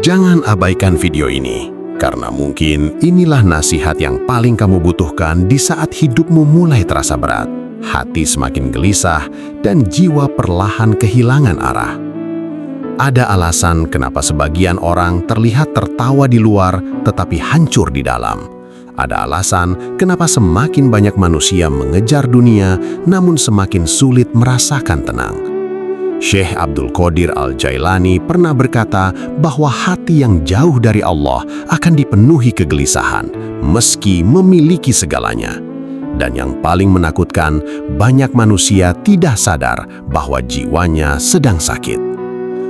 Jangan abaikan video ini, karena mungkin inilah nasihat yang paling kamu butuhkan di saat hidupmu mulai terasa berat, hati semakin gelisah, dan jiwa perlahan kehilangan arah. Ada alasan kenapa sebagian orang terlihat tertawa di luar tetapi hancur di dalam. Ada alasan kenapa semakin banyak manusia mengejar dunia namun semakin sulit merasakan tenang. Syekh Abdul Qadir Al-Jailani pernah berkata bahwa hati yang jauh dari Allah akan dipenuhi kegelisahan meski memiliki segalanya. Dan yang paling menakutkan, banyak manusia tidak sadar bahwa jiwanya sedang sakit.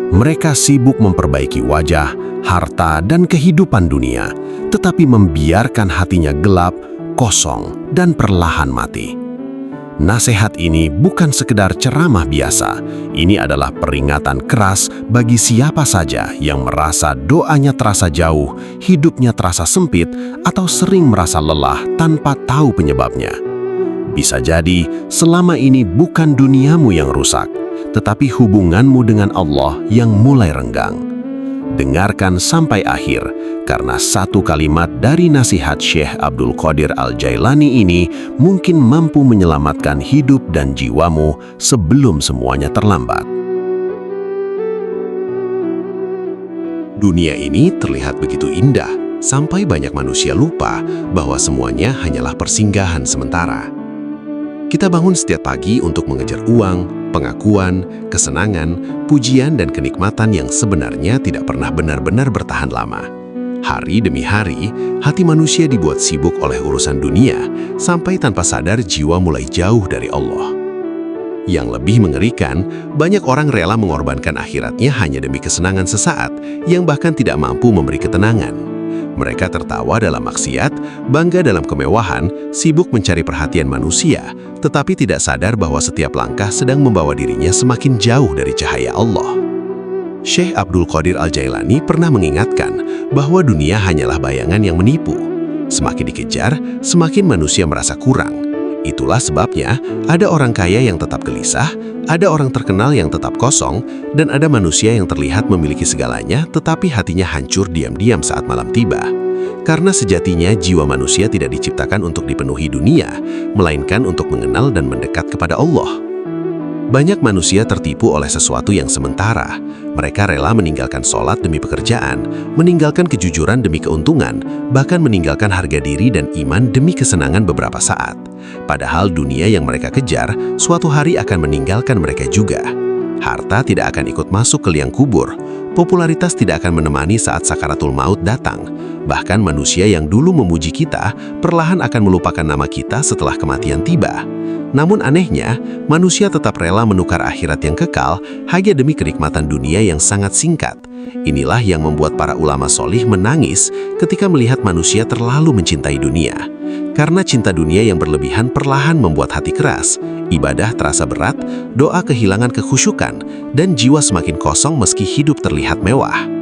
Mereka sibuk memperbaiki wajah, harta, dan kehidupan dunia, tetapi membiarkan hatinya gelap, kosong, dan perlahan mati. Nasihat ini bukan sekedar ceramah biasa, ini adalah peringatan keras bagi siapa saja yang merasa doanya terasa jauh, hidupnya terasa sempit, atau sering merasa lelah tanpa tahu penyebabnya. Bisa jadi selama ini bukan duniamu yang rusak, tetapi hubunganmu dengan Allah yang mulai renggang. Dengarkan sampai akhir, karena satu kalimat dari nasihat Syekh Abdul Qadir Al-Jailani ini mungkin mampu menyelamatkan hidup dan jiwamu sebelum semuanya terlambat. Dunia ini terlihat begitu indah, sampai banyak manusia lupa bahwa semuanya hanyalah persinggahan sementara. Kita bangun setiap pagi untuk mengejar uang, pengakuan, kesenangan, pujian, dan kenikmatan yang sebenarnya tidak pernah benar-benar bertahan lama. Hari demi hari, hati manusia dibuat sibuk oleh urusan dunia, sampai tanpa sadar jiwa mulai jauh dari Allah. Yang lebih mengerikan, banyak orang rela mengorbankan akhiratnya hanya demi kesenangan sesaat, yang bahkan tidak mampu memberi ketenangan. Mereka tertawa dalam maksiat, bangga dalam kemewahan, sibuk mencari perhatian manusia, tetapi tidak sadar bahwa setiap langkah sedang membawa dirinya semakin jauh dari cahaya Allah. Syekh Abdul Qadir Al-Jailani pernah mengingatkan bahwa dunia hanyalah bayangan yang menipu. Semakin dikejar, semakin manusia merasa kurang. Itulah sebabnya ada orang kaya yang tetap gelisah, ada orang terkenal yang tetap kosong, dan ada manusia yang terlihat memiliki segalanya tetapi hatinya hancur diam-diam saat malam tiba. Karena sejatinya jiwa manusia tidak diciptakan untuk dipenuhi dunia, melainkan untuk mengenal dan mendekat kepada Allah. Banyak manusia tertipu oleh sesuatu yang sementara. Mereka rela meninggalkan sholat demi pekerjaan, meninggalkan kejujuran demi keuntungan, bahkan meninggalkan harga diri dan iman demi kesenangan beberapa saat. Padahal dunia yang mereka kejar, suatu hari akan meninggalkan mereka juga. Harta tidak akan ikut masuk ke liang kubur. Popularitas tidak akan menemani saat sakaratul maut datang. Bahkan manusia yang dulu memuji kita, perlahan akan melupakan nama kita setelah kematian tiba. Namun anehnya, manusia tetap rela menukar akhirat yang kekal hanya demi kenikmatan dunia yang sangat singkat. Inilah yang membuat para ulama solih menangis ketika melihat manusia terlalu mencintai dunia. Karena cinta dunia yang berlebihan perlahan membuat hati keras, ibadah terasa berat, doa kehilangan kekhusyukan, dan jiwa semakin kosong meski hidup terlihat mewah.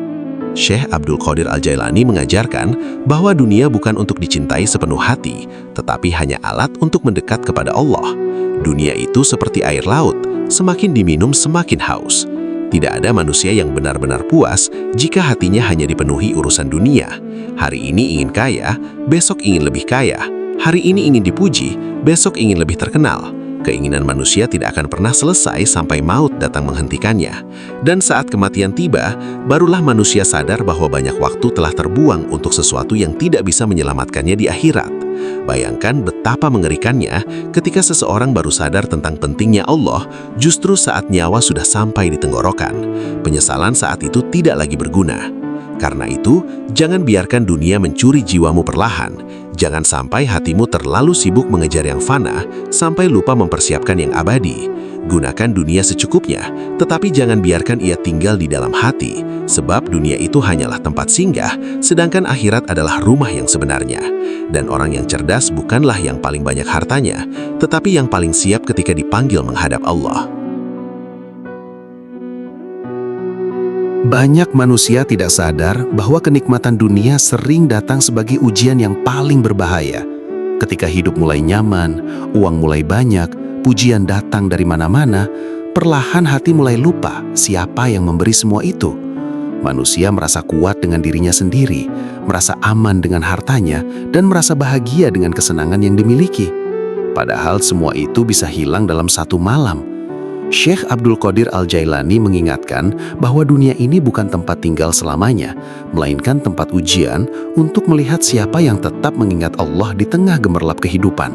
Syekh Abdul Qadir Al-Jailani mengajarkan bahwa dunia bukan untuk dicintai sepenuh hati, tetapi hanya alat untuk mendekat kepada Allah. Dunia itu seperti air laut, semakin diminum semakin haus. Tidak ada manusia yang benar-benar puas jika hatinya hanya dipenuhi urusan dunia. Hari ini ingin kaya, besok ingin lebih kaya. Hari ini ingin dipuji, besok ingin lebih terkenal. Keinginan manusia tidak akan pernah selesai sampai maut datang menghentikannya. Dan saat kematian tiba, barulah manusia sadar bahwa banyak waktu telah terbuang untuk sesuatu yang tidak bisa menyelamatkannya di akhirat. Bayangkan betapa mengerikannya ketika seseorang baru sadar tentang pentingnya Allah justru saat nyawa sudah sampai di tenggorokan. Penyesalan saat itu tidak lagi berguna. Karena itu, jangan biarkan dunia mencuri jiwamu perlahan. Jangan sampai hatimu terlalu sibuk mengejar yang fana, sampai lupa mempersiapkan yang abadi. Gunakan dunia secukupnya, tetapi jangan biarkan ia tinggal di dalam hati, sebab dunia itu hanyalah tempat singgah, sedangkan akhirat adalah rumah yang sebenarnya. Dan orang yang cerdas bukanlah yang paling banyak hartanya, tetapi yang paling siap ketika dipanggil menghadap Allah. Banyak manusia tidak sadar bahwa kenikmatan dunia sering datang sebagai ujian yang paling berbahaya. Ketika hidup mulai nyaman, uang mulai banyak, pujian datang dari mana-mana, perlahan hati mulai lupa siapa yang memberi semua itu. Manusia merasa kuat dengan dirinya sendiri, merasa aman dengan hartanya, dan merasa bahagia dengan kesenangan yang dimiliki. Padahal semua itu bisa hilang dalam satu malam. Syekh Abdul Qadir Al-Jailani mengingatkan bahwa dunia ini bukan tempat tinggal selamanya, melainkan tempat ujian untuk melihat siapa yang tetap mengingat Allah di tengah gemerlap kehidupan.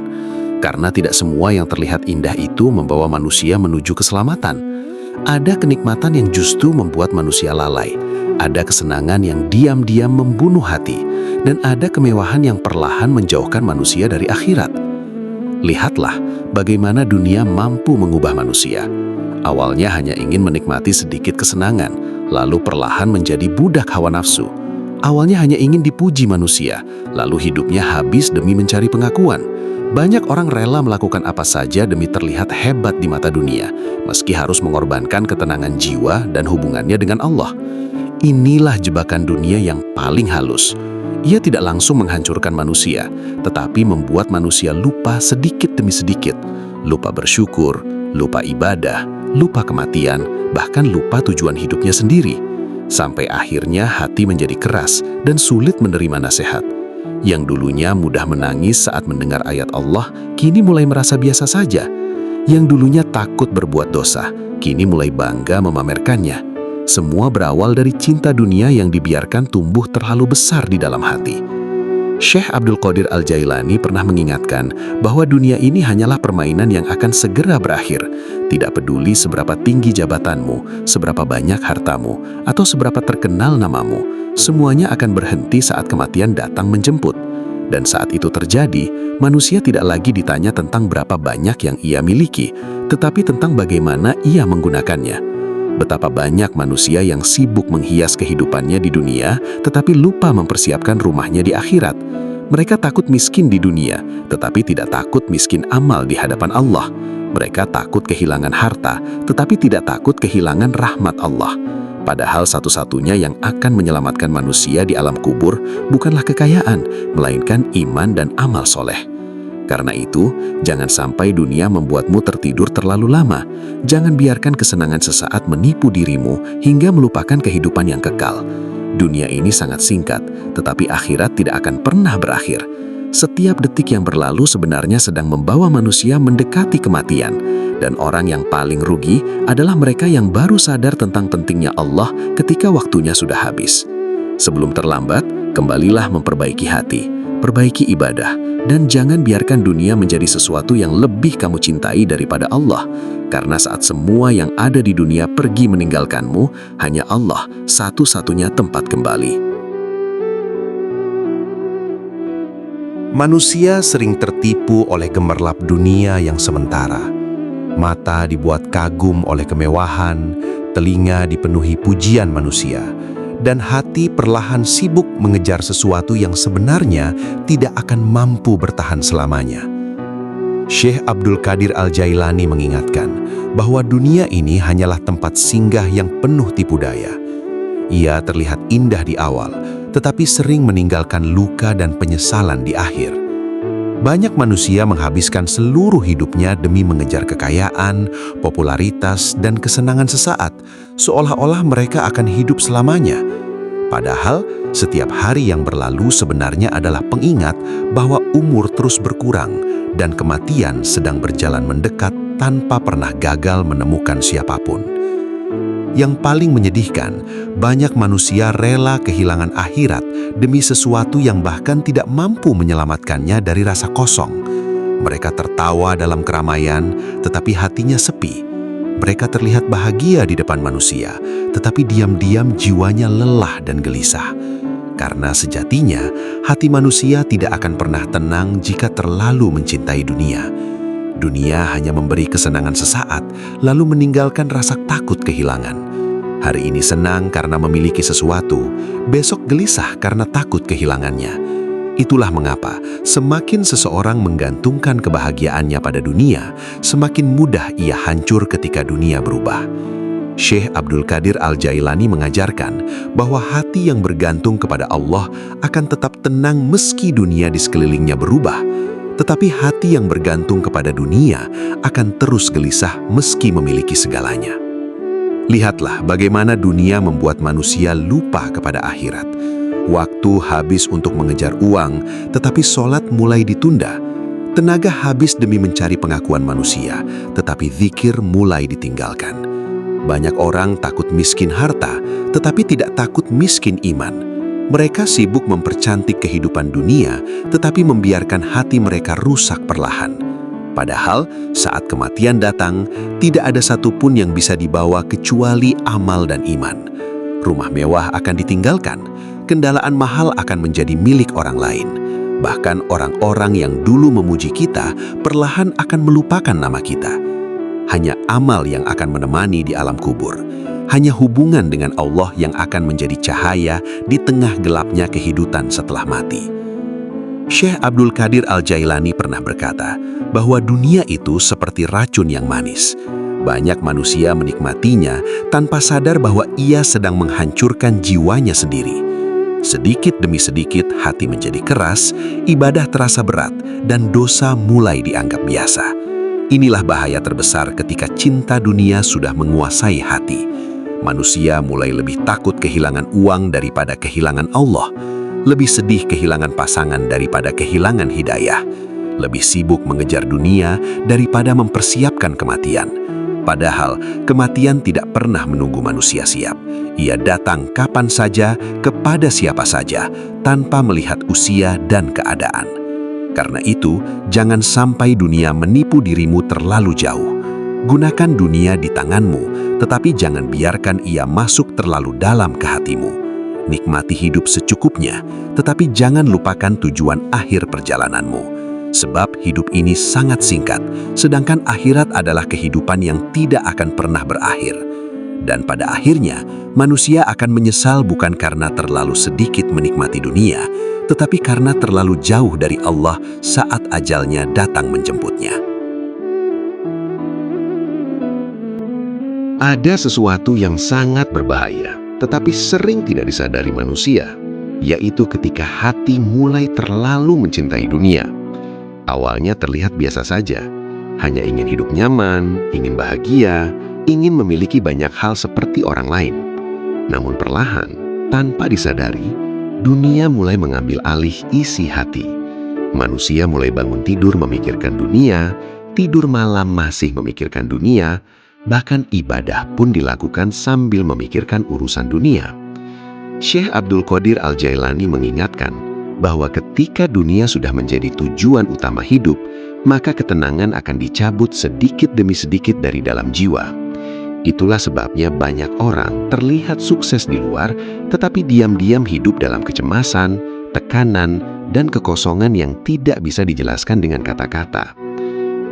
Karena tidak semua yang terlihat indah itu membawa manusia menuju keselamatan. Ada kenikmatan yang justru membuat manusia lalai. Ada kesenangan yang diam-diam membunuh hati, dan ada kemewahan yang perlahan menjauhkan manusia dari akhirat. Lihatlah bagaimana dunia mampu mengubah manusia. Awalnya hanya ingin menikmati sedikit kesenangan, lalu perlahan menjadi budak hawa nafsu. Awalnya hanya ingin dipuji manusia, lalu hidupnya habis demi mencari pengakuan. Banyak orang rela melakukan apa saja demi terlihat hebat di mata dunia, meski harus mengorbankan ketenangan jiwa dan hubungannya dengan Allah. Inilah jebakan dunia yang paling halus. Ia tidak langsung menghancurkan manusia, tetapi membuat manusia lupa sedikit demi sedikit. Lupa bersyukur, lupa ibadah, lupa kematian, bahkan lupa tujuan hidupnya sendiri. Sampai akhirnya hati menjadi keras dan sulit menerima nasihat. Yang dulunya mudah menangis saat mendengar ayat Allah, kini mulai merasa biasa saja. Yang dulunya takut berbuat dosa, kini mulai bangga memamerkannya. Semua berawal dari cinta dunia yang dibiarkan tumbuh terlalu besar di dalam hati. Syekh Abdul Qadir Al-Jailani pernah mengingatkan bahwa dunia ini hanyalah permainan yang akan segera berakhir. Tidak peduli seberapa tinggi jabatanmu, seberapa banyak hartamu, atau seberapa terkenal namamu, semuanya akan berhenti saat kematian datang menjemput. Dan saat itu terjadi, manusia tidak lagi ditanya tentang berapa banyak yang ia miliki, tetapi tentang bagaimana ia menggunakannya. Betapa banyak manusia yang sibuk menghias kehidupannya di dunia, tetapi lupa mempersiapkan rumahnya di akhirat. Mereka takut miskin di dunia, tetapi tidak takut miskin amal di hadapan Allah. Mereka takut kehilangan harta, tetapi tidak takut kehilangan rahmat Allah. Padahal satu-satunya yang akan menyelamatkan manusia di alam kubur bukanlah kekayaan, melainkan iman dan amal soleh. Karena itu, jangan sampai dunia membuatmu tertidur terlalu lama. Jangan biarkan kesenangan sesaat menipu dirimu hingga melupakan kehidupan yang kekal. Dunia ini sangat singkat, tetapi akhirat tidak akan pernah berakhir. Setiap detik yang berlalu sebenarnya sedang membawa manusia mendekati kematian. Dan orang yang paling rugi adalah mereka yang baru sadar tentang pentingnya Allah ketika waktunya sudah habis. Sebelum terlambat, kembalilah memperbaiki hati, perbaiki ibadah, dan jangan biarkan dunia menjadi sesuatu yang lebih kamu cintai daripada Allah. Karena saat semua yang ada di dunia pergi meninggalkanmu, hanya Allah satu-satunya tempat kembali. Manusia sering tertipu oleh gemerlap dunia yang sementara. Mata dibuat kagum oleh kemewahan, telinga dipenuhi pujian manusia, dan hati perlahan sibuk mengejar sesuatu yang sebenarnya tidak akan mampu bertahan selamanya. Syekh Abdul Qadir Al-Jailani mengingatkan bahwa dunia ini hanyalah tempat singgah yang penuh tipu daya. Ia terlihat indah di awal, tetapi sering meninggalkan luka dan penyesalan di akhir. Banyak manusia menghabiskan seluruh hidupnya demi mengejar kekayaan, popularitas, dan kesenangan sesaat, seolah-olah mereka akan hidup selamanya. Padahal, setiap hari yang berlalu sebenarnya adalah pengingat bahwa umur terus berkurang dan kematian sedang berjalan mendekat tanpa pernah gagal menemukan siapapun. Yang paling menyedihkan, banyak manusia rela kehilangan akhirat demi sesuatu yang bahkan tidak mampu menyelamatkannya dari rasa kosong. Mereka tertawa dalam keramaian, tetapi hatinya sepi. Mereka terlihat bahagia di depan manusia, tetapi diam-diam jiwanya lelah dan gelisah. Karena sejatinya, hati manusia tidak akan pernah tenang jika terlalu mencintai dunia. Dunia hanya memberi kesenangan sesaat, lalu meninggalkan rasa takut kehilangan. Hari ini senang karena memiliki sesuatu, besok gelisah karena takut kehilangannya. Itulah mengapa semakin seseorang menggantungkan kebahagiaannya pada dunia, semakin mudah ia hancur ketika dunia berubah. Syekh Abdul Qadir Al-Jailani mengajarkan bahwa hati yang bergantung kepada Allah akan tetap tenang meski dunia di sekelilingnya berubah. Tetapi hati yang bergantung kepada dunia akan terus gelisah meski memiliki segalanya. Lihatlah bagaimana dunia membuat manusia lupa kepada akhirat. Waktu habis untuk mengejar uang, tetapi sholat mulai ditunda. Tenaga habis demi mencari pengakuan manusia, tetapi zikir mulai ditinggalkan. Banyak orang takut miskin harta, tetapi tidak takut miskin iman. Mereka sibuk mempercantik kehidupan dunia, tetapi membiarkan hati mereka rusak perlahan. Padahal saat kematian datang, tidak ada satupun yang bisa dibawa kecuali amal dan iman. Rumah mewah akan ditinggalkan, kendaraan mahal akan menjadi milik orang lain. Bahkan orang-orang yang dulu memuji kita perlahan akan melupakan nama kita. Hanya amal yang akan menemani di alam kubur. Hanya hubungan dengan Allah yang akan menjadi cahaya di tengah gelapnya kehidupan setelah mati. Syekh Abdul Qadir Al-Jailani pernah berkata bahwa dunia itu seperti racun yang manis. Banyak manusia menikmatinya tanpa sadar bahwa ia sedang menghancurkan jiwanya sendiri. Sedikit demi sedikit hati menjadi keras, ibadah terasa berat, dan dosa mulai dianggap biasa. Inilah bahaya terbesar ketika cinta dunia sudah menguasai hati. Manusia mulai lebih takut kehilangan uang daripada kehilangan Allah. Lebih sedih kehilangan pasangan daripada kehilangan hidayah. Lebih sibuk mengejar dunia daripada mempersiapkan kematian. Padahal kematian tidak pernah menunggu manusia siap. Ia datang kapan saja, kepada siapa saja, tanpa melihat usia dan keadaan. Karena itu, jangan sampai dunia menipu dirimu terlalu jauh. Gunakan dunia di tanganmu, tetapi jangan biarkan ia masuk terlalu dalam ke hatimu. Nikmati hidup secukupnya, tetapi jangan lupakan tujuan akhir perjalananmu. Sebab hidup ini sangat singkat, sedangkan akhirat adalah kehidupan yang tidak akan pernah berakhir. Dan pada akhirnya, manusia akan menyesal bukan karena terlalu sedikit menikmati dunia, tetapi karena terlalu jauh dari Allah saat ajalnya datang menjemputnya. Ada sesuatu yang sangat berbahaya, tetapi sering tidak disadari manusia, yaitu ketika hati mulai terlalu mencintai dunia. Awalnya terlihat biasa saja, hanya ingin hidup nyaman, ingin bahagia, ingin memiliki banyak hal seperti orang lain. Namun perlahan, tanpa disadari, dunia mulai mengambil alih isi hati. Manusia mulai bangun tidur memikirkan dunia, tidur malam masih memikirkan dunia, bahkan ibadah pun dilakukan sambil memikirkan urusan dunia. Syekh Abdul Qadir Al-Jailani mengingatkan bahwa ketika dunia sudah menjadi tujuan utama hidup, maka ketenangan akan dicabut sedikit demi sedikit dari dalam jiwa. Itulah sebabnya banyak orang terlihat sukses di luar, tetapi diam-diam hidup dalam kecemasan, tekanan, dan kekosongan yang tidak bisa dijelaskan dengan kata-kata.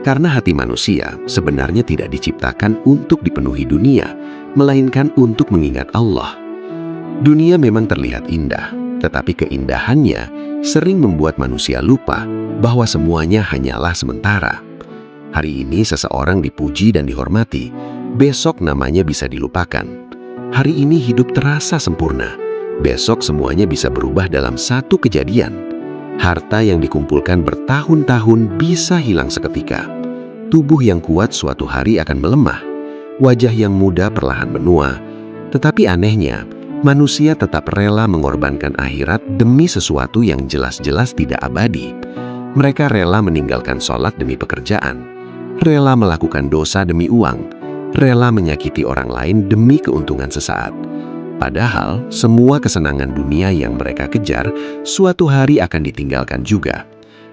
Karena hati manusia sebenarnya tidak diciptakan untuk dipenuhi dunia, melainkan untuk mengingat Allah. Dunia memang terlihat indah, tetapi keindahannya sering membuat manusia lupa bahwa semuanya hanyalah sementara. Hari ini seseorang dipuji dan dihormati, besok namanya bisa dilupakan. Hari ini hidup terasa sempurna, besok semuanya bisa berubah dalam satu kejadian. Harta yang dikumpulkan bertahun-tahun bisa hilang seketika. Tubuh yang kuat suatu hari akan melemah, wajah yang muda perlahan menua. Tetapi anehnya, manusia tetap rela mengorbankan akhirat demi sesuatu yang jelas-jelas tidak abadi. Mereka rela meninggalkan sholat demi pekerjaan, rela melakukan dosa demi uang, rela menyakiti orang lain demi keuntungan sesaat. Padahal semua kesenangan dunia yang mereka kejar suatu hari akan ditinggalkan juga.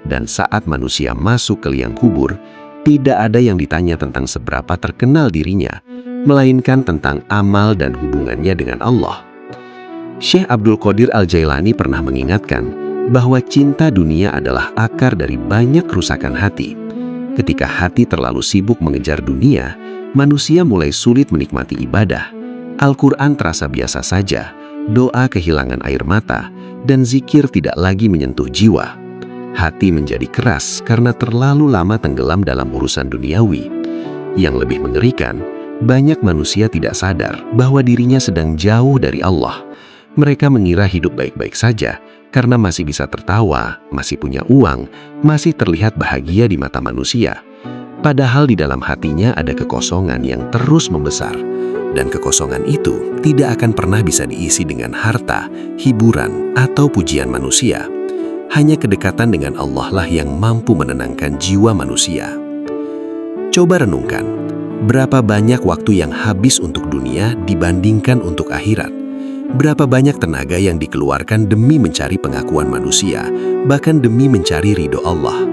Dan saat manusia masuk ke liang kubur, tidak ada yang ditanya tentang seberapa terkenal dirinya, melainkan tentang amal dan hubungannya dengan Allah. Syekh Abdul Qadir Al-Jailani pernah mengingatkan bahwa cinta dunia adalah akar dari banyak kerusakan hati. Ketika hati terlalu sibuk mengejar dunia, manusia mulai sulit menikmati ibadah. Al-Quran terasa biasa saja, doa kehilangan air mata, dan zikir tidak lagi menyentuh jiwa. Hati menjadi keras karena terlalu lama tenggelam dalam urusan duniawi. Yang lebih mengerikan, banyak manusia tidak sadar bahwa dirinya sedang jauh dari Allah. Mereka mengira hidup baik-baik saja karena masih bisa tertawa, masih punya uang, masih terlihat bahagia di mata manusia. Padahal di dalam hatinya ada kekosongan yang terus membesar. Dan kekosongan itu tidak akan pernah bisa diisi dengan harta, hiburan, atau pujian manusia. Hanya kedekatan dengan Allah lah yang mampu menenangkan jiwa manusia. Coba renungkan, berapa banyak waktu yang habis untuk dunia dibandingkan untuk akhirat? Berapa banyak tenaga yang dikeluarkan demi mencari pengakuan manusia, bahkan demi mencari ridho Allah?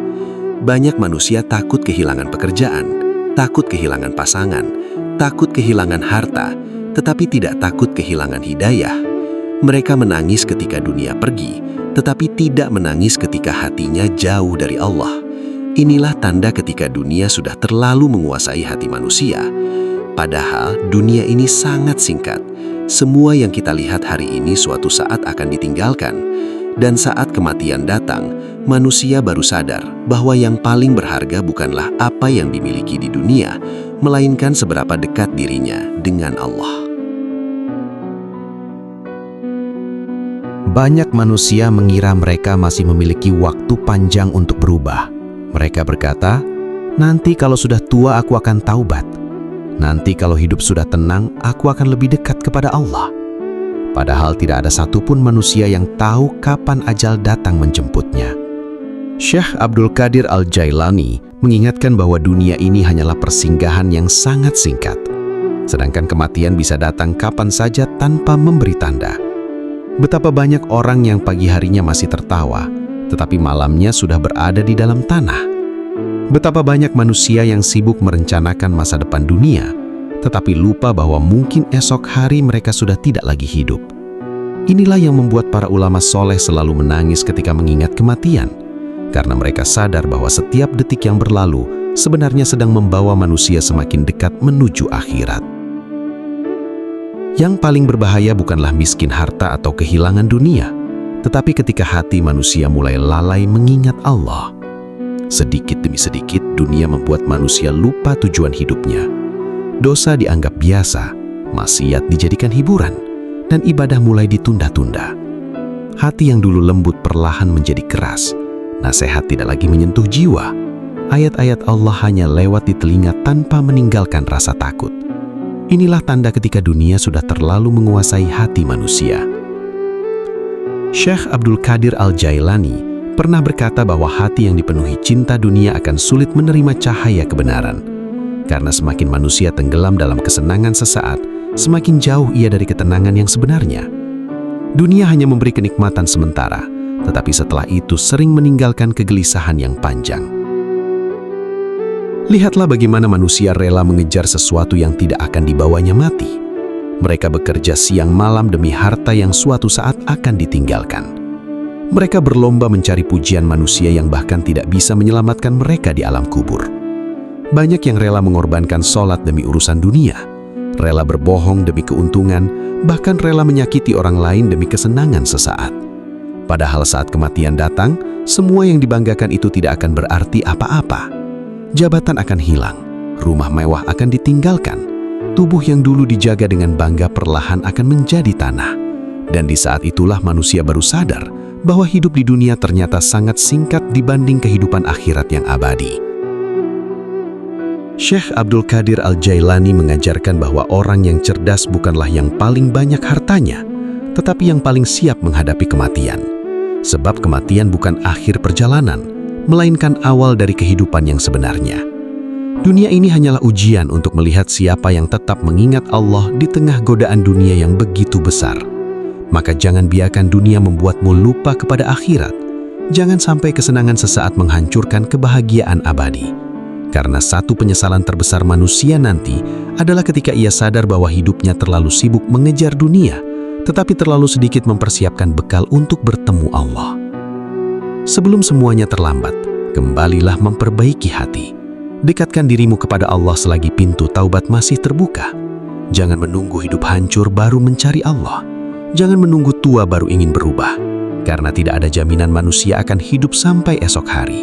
Banyak manusia takut kehilangan pekerjaan, takut kehilangan pasangan, takut kehilangan harta, tetapi tidak takut kehilangan hidayah. Mereka menangis ketika dunia pergi, tetapi tidak menangis ketika hatinya jauh dari Allah. Inilah tanda ketika dunia sudah terlalu menguasai hati manusia. Padahal dunia ini sangat singkat. Semua yang kita lihat hari ini suatu saat akan ditinggalkan. Dan saat kematian datang, manusia baru sadar bahwa yang paling berharga bukanlah apa yang dimiliki di dunia, melainkan seberapa dekat dirinya dengan Allah. Banyak manusia mengira mereka masih memiliki waktu panjang untuk berubah. Mereka berkata, nanti kalau sudah tua aku akan taubat. Nanti kalau hidup sudah tenang, aku akan lebih dekat kepada Allah. Padahal tidak ada satupun manusia yang tahu kapan ajal datang menjemputnya. Syekh Abdul Qadir Al-Jailani mengingatkan bahwa dunia ini hanyalah persinggahan yang sangat singkat. Sedangkan kematian bisa datang kapan saja tanpa memberi tanda. Betapa banyak orang yang pagi harinya masih tertawa, tetapi malamnya sudah berada di dalam tanah. Betapa banyak manusia yang sibuk merencanakan masa depan dunia, tetapi lupa bahwa mungkin esok hari mereka sudah tidak lagi hidup. Inilah yang membuat para ulama soleh selalu menangis ketika mengingat kematian, karena mereka sadar bahwa setiap detik yang berlalu sebenarnya sedang membawa manusia semakin dekat menuju akhirat. Yang paling berbahaya bukanlah miskin harta atau kehilangan dunia, tetapi ketika hati manusia mulai lalai mengingat Allah. Sedikit demi sedikit dunia membuat manusia lupa tujuan hidupnya. Dosa dianggap biasa, maksiat dijadikan hiburan, dan ibadah mulai ditunda-tunda. Hati yang dulu lembut perlahan menjadi keras, nasihat tidak lagi menyentuh jiwa. Ayat-ayat Allah hanya lewat di telinga tanpa meninggalkan rasa takut. Inilah tanda ketika dunia sudah terlalu menguasai hati manusia. Syekh Abdul Qadir Al-Jailani pernah berkata bahwa hati yang dipenuhi cinta dunia akan sulit menerima cahaya kebenaran. Karena semakin manusia tenggelam dalam kesenangan sesaat, semakin jauh ia dari ketenangan yang sebenarnya. Dunia hanya memberi kenikmatan sementara, tetapi setelah itu sering meninggalkan kegelisahan yang panjang. Lihatlah bagaimana manusia rela mengejar sesuatu yang tidak akan dibawanya mati. Mereka bekerja siang malam demi harta yang suatu saat akan ditinggalkan. Mereka berlomba mencari pujian manusia yang bahkan tidak bisa menyelamatkan mereka di alam kubur. Banyak yang rela mengorbankan sholat demi urusan dunia, rela berbohong demi keuntungan, bahkan rela menyakiti orang lain demi kesenangan sesaat. Padahal saat kematian datang, semua yang dibanggakan itu tidak akan berarti apa-apa. Jabatan akan hilang, rumah mewah akan ditinggalkan, tubuh yang dulu dijaga dengan bangga perlahan akan menjadi tanah. Dan di saat itulah manusia baru sadar bahwa hidup di dunia ternyata sangat singkat dibanding kehidupan akhirat yang abadi. Syekh Abdul Qadir Al-Jailani mengajarkan bahwa orang yang cerdas bukanlah yang paling banyak hartanya, tetapi yang paling siap menghadapi kematian. Sebab kematian bukan akhir perjalanan, melainkan awal dari kehidupan yang sebenarnya. Dunia ini hanyalah ujian untuk melihat siapa yang tetap mengingat Allah di tengah godaan dunia yang begitu besar. Maka jangan biarkan dunia membuatmu lupa kepada akhirat. Jangan sampai kesenangan sesaat menghancurkan kebahagiaan abadi. Karena satu penyesalan terbesar manusia nanti adalah ketika ia sadar bahwa hidupnya terlalu sibuk mengejar dunia, tetapi terlalu sedikit mempersiapkan bekal untuk bertemu Allah. Sebelum semuanya terlambat, kembalilah memperbaiki hati. Dekatkan dirimu kepada Allah selagi pintu taubat masih terbuka. Jangan menunggu hidup hancur baru mencari Allah. Jangan menunggu tua baru ingin berubah. Karena tidak ada jaminan manusia akan hidup sampai esok hari.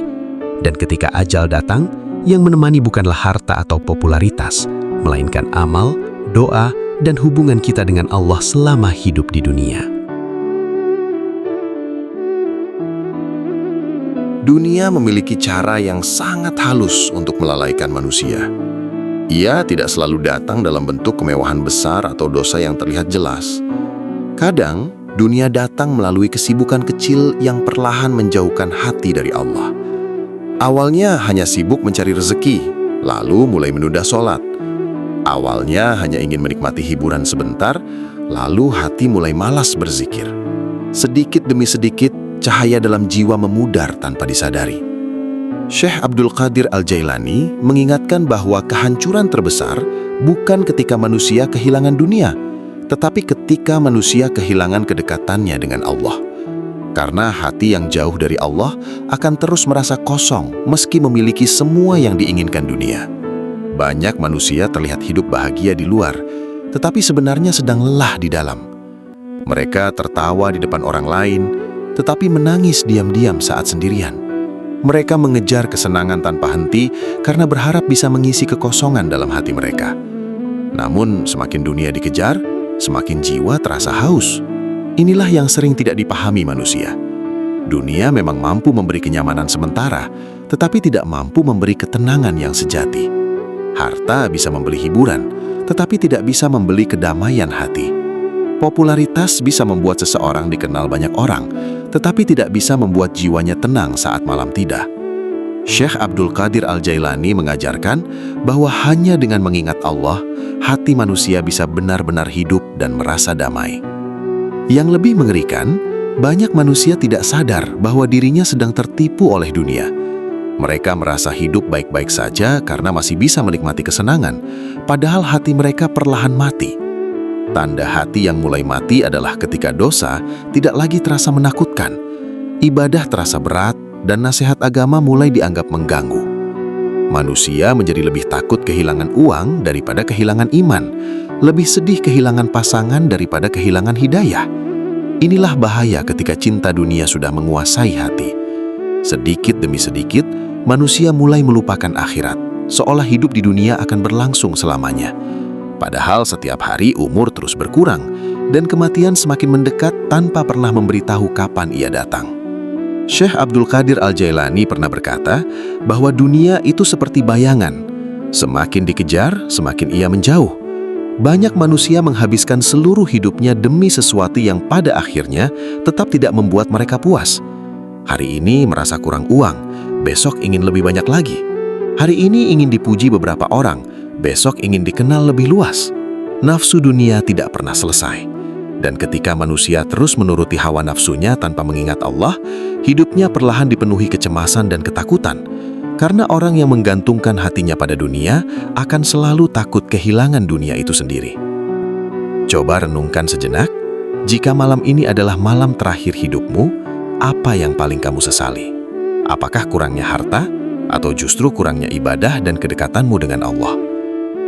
Dan ketika ajal datang, yang menemani bukanlah harta atau popularitas, melainkan amal, doa, dan hubungan kita dengan Allah selama hidup di dunia. Dunia memiliki cara yang sangat halus untuk melalaikan manusia. Ia tidak selalu datang dalam bentuk kemewahan besar atau dosa yang terlihat jelas. Kadang, dunia datang melalui kesibukan kecil yang perlahan menjauhkan hati dari Allah. Awalnya hanya sibuk mencari rezeki, lalu mulai menunda sholat. Awalnya hanya ingin menikmati hiburan sebentar, lalu hati mulai malas berzikir. Sedikit demi sedikit, cahaya dalam jiwa memudar tanpa disadari. Syekh Abdul Qadir Al-Jailani mengingatkan bahwa kehancuran terbesar bukan ketika manusia kehilangan dunia, tetapi ketika manusia kehilangan kedekatannya dengan Allah. Karena hati yang jauh dari Allah akan terus merasa kosong meski memiliki semua yang diinginkan dunia. Banyak manusia terlihat hidup bahagia di luar, tetapi sebenarnya sedang lelah di dalam. Mereka tertawa di depan orang lain, tetapi menangis diam-diam saat sendirian. Mereka mengejar kesenangan tanpa henti karena berharap bisa mengisi kekosongan dalam hati mereka. Namun, semakin dunia dikejar, semakin jiwa terasa haus. Inilah yang sering tidak dipahami manusia. Dunia memang mampu memberi kenyamanan sementara, tetapi tidak mampu memberi ketenangan yang sejati. Harta bisa membeli hiburan, tetapi tidak bisa membeli kedamaian hati. Popularitas bisa membuat seseorang dikenal banyak orang, tetapi tidak bisa membuat jiwanya tenang saat malam tiba. Syekh Abdul Qadir Al-Jailani mengajarkan bahwa hanya dengan mengingat Allah, hati manusia bisa benar-benar hidup dan merasa damai. Yang lebih mengerikan, banyak manusia tidak sadar bahwa dirinya sedang tertipu oleh dunia. Mereka merasa hidup baik-baik saja karena masih bisa menikmati kesenangan, padahal hati mereka perlahan mati. Tanda hati yang mulai mati adalah ketika dosa tidak lagi terasa menakutkan, ibadah terasa berat, dan nasihat agama mulai dianggap mengganggu. Manusia menjadi lebih takut kehilangan uang daripada kehilangan iman, lebih sedih kehilangan pasangan daripada kehilangan hidayah. Inilah bahaya ketika cinta dunia sudah menguasai hati. Sedikit demi sedikit, manusia mulai melupakan akhirat, seolah hidup di dunia akan berlangsung selamanya. Padahal setiap hari umur terus berkurang, dan kematian semakin mendekat tanpa pernah memberitahu kapan ia datang. Syekh Abdul Qadir Al-Jailani pernah berkata bahwa dunia itu seperti bayangan. Semakin dikejar, semakin ia menjauh. Banyak manusia menghabiskan seluruh hidupnya demi sesuatu yang pada akhirnya tetap tidak membuat mereka puas. Hari ini merasa kurang uang, besok ingin lebih banyak lagi. Hari ini ingin dipuji beberapa orang, besok ingin dikenal lebih luas. Nafsu dunia tidak pernah selesai. Dan ketika manusia terus menuruti hawa nafsunya tanpa mengingat Allah, hidupnya perlahan dipenuhi kecemasan dan ketakutan. Karena orang yang menggantungkan hatinya pada dunia akan selalu takut kehilangan dunia itu sendiri. Coba renungkan sejenak, jika malam ini adalah malam terakhir hidupmu, apa yang paling kamu sesali? Apakah kurangnya harta, atau justru kurangnya ibadah dan kedekatanmu dengan Allah?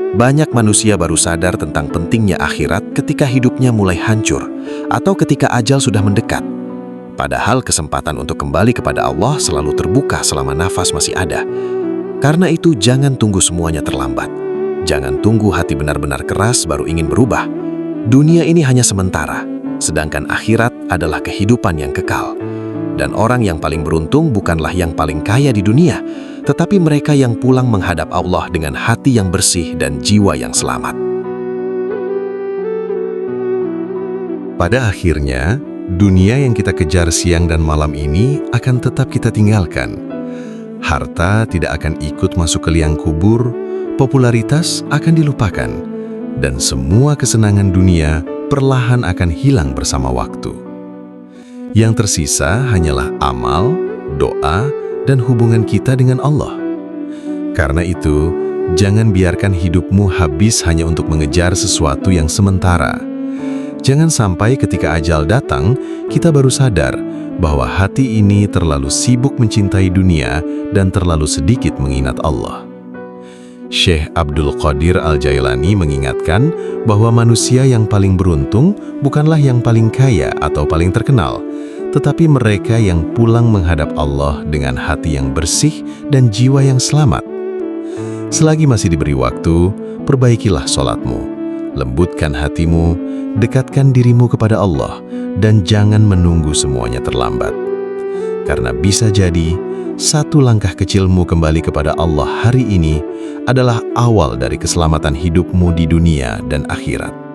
Banyak manusia baru sadar tentang pentingnya akhirat ketika hidupnya mulai hancur atau ketika ajal sudah mendekat. Padahal kesempatan untuk kembali kepada Allah selalu terbuka selama nafas masih ada. Karena itu jangan tunggu semuanya terlambat. Jangan tunggu hati benar-benar keras baru ingin berubah. Dunia ini hanya sementara, sedangkan akhirat adalah kehidupan yang kekal. Dan orang yang paling beruntung bukanlah yang paling kaya di dunia, tetapi mereka yang pulang menghadap Allah dengan hati yang bersih dan jiwa yang selamat. Pada akhirnya, dunia yang kita kejar siang dan malam ini akan tetap kita tinggalkan. Harta tidak akan ikut masuk ke liang kubur, popularitas akan dilupakan, dan semua kesenangan dunia perlahan akan hilang bersama waktu. Yang tersisa hanyalah amal, doa, dan hubungan kita dengan Allah. Karena itu, jangan biarkan hidupmu habis hanya untuk mengejar sesuatu yang sementara. Jangan sampai ketika ajal datang, kita baru sadar bahwa hati ini terlalu sibuk mencintai dunia dan terlalu sedikit mengingat Allah. Syekh Abdul Qadir Al-Jailani mengingatkan bahwa manusia yang paling beruntung bukanlah yang paling kaya atau paling terkenal, tetapi mereka yang pulang menghadap Allah dengan hati yang bersih dan jiwa yang selamat. Selagi masih diberi waktu, perbaikilah sholatmu, lembutkan hatimu, dekatkan dirimu kepada Allah, dan jangan menunggu semuanya terlambat. Karena bisa jadi, Satu langkah kecilmu kembali kepada Allah hari ini adalah awal dari keselamatan hidupmu di dunia dan akhirat.